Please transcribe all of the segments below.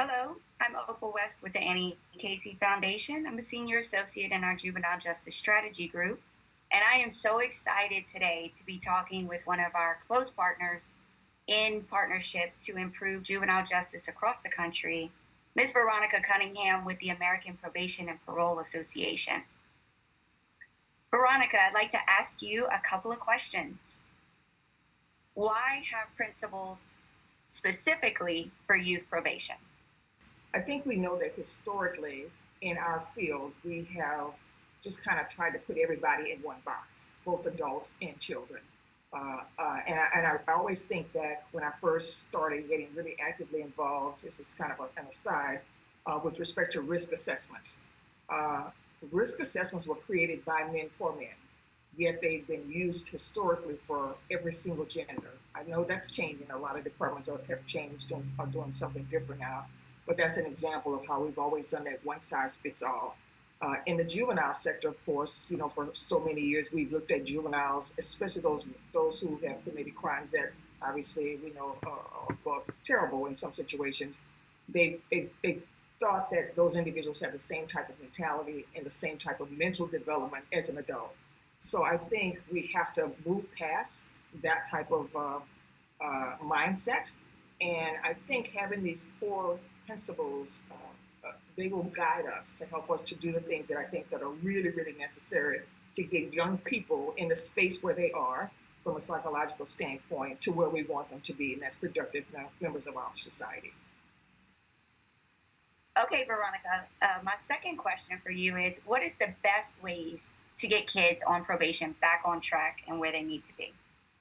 Hello, I'm Opal West with the Annie Casey Foundation. I'm a senior associate in our Juvenile Justice Strategy Group. And I am so excited today to be talking with one of our close partners in partnership to improve juvenile justice across the country, Ms. Veronica Cunningham with the American Probation and Parole Association. Veronica, I'd like to ask you a couple of questions. Why have principals specifically for youth probation? I think we know that historically in our field, we have just kind of tried to put everybody in one box, both adults and children. And I always think that when I first started getting really actively involved, this is kind of an aside, with respect to risk assessments. Uh, Risk assessments were created by men for men, yet they've been used historically for every single gender. I know that's changing. A lot of departments have changed and are doing something different now, but that's an example of how we've always done that one size fits all. In the juvenile sector, of course, for so many years we've looked at juveniles, especially those who have committed crimes that obviously we know are terrible in some situations. They thought that those individuals have the same type of mentality and the same type of mental development as an adult. So I think we have to move past that type of mindset. And I think having these core principles, they will guide us to help us to do the things that I think that are really, really necessary to get young people in the space where they are from a psychological standpoint to where we want them to be, and that's productive members of our society. Okay, Veronica, my second question for you is what is the best ways to get kids on probation back on track and where they need to be?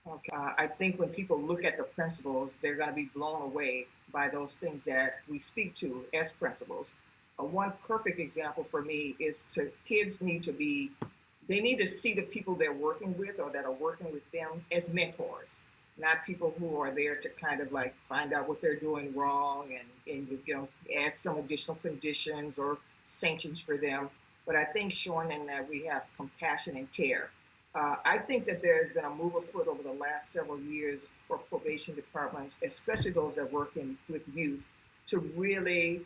Okay. I think when people look at the principles, they're going to be blown away by those things that we speak to as principles. One perfect example for me is to kids need to be, they need to see the people they're working with or that are working with them as mentors, not people who are there to kind of like find out what they're doing wrong and add some additional conditions or sanctions for them. But I think showing them that we have compassion and care. I think that there has been a move afoot over the last several years for probation departments, especially those that work with youth, to really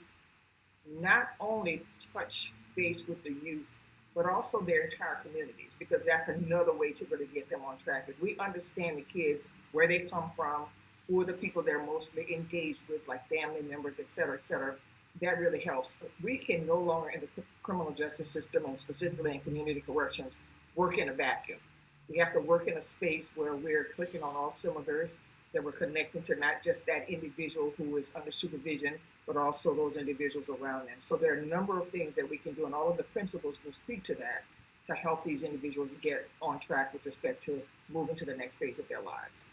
not only touch base with the youth, but also their entire communities, because that's another way to really get them on track. If we understand the kids, where they come from, who are the people they're mostly engaged with, like family members, et cetera, that really helps. We can no longer in the criminal justice system, and specifically in community corrections, work in a vacuum. We have to work in a space where we're clicking on all cylinders, that we're connecting to not just that individual who is under supervision, but also those individuals around them. So there are a number of things that we can do, and all of the principles will speak to that to help these individuals get on track with respect to moving to the next phase of their lives.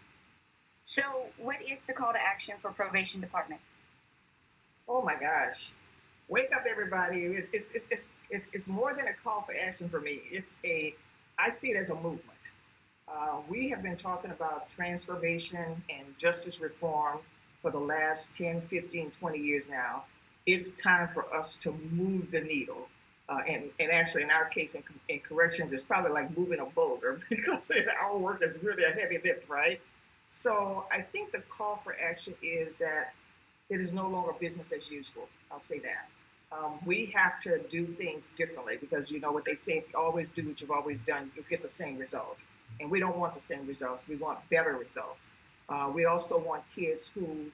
So, what is the call to action for probation departments? Oh my gosh. Wake up, everybody. It's more than a call for action for me. I see it as a movement. We have been talking about transformation and justice reform for the last 10, 15, 20 years now. It's time for us to move the needle. And actually, in our case, in corrections, it's probably like moving a boulder because our work is really a heavy lift, right? So I think the call for action is that it is no longer business as usual. I'll say that. We have to do things differently because you know what they say, if you always do what you've always done, you get the same results. And we don't want the same results. We want better results. We also want kids who,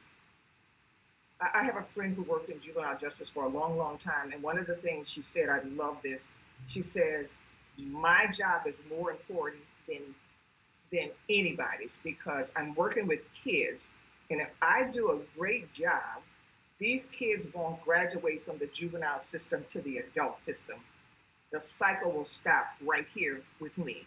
I have a friend who worked in juvenile justice for a long, long time. And one of the things she said, I love this, she says, my job is more important than anybody's because I'm working with kids. And if I do a great job, these kids won't graduate from the juvenile system to the adult system. The cycle will stop right here with me.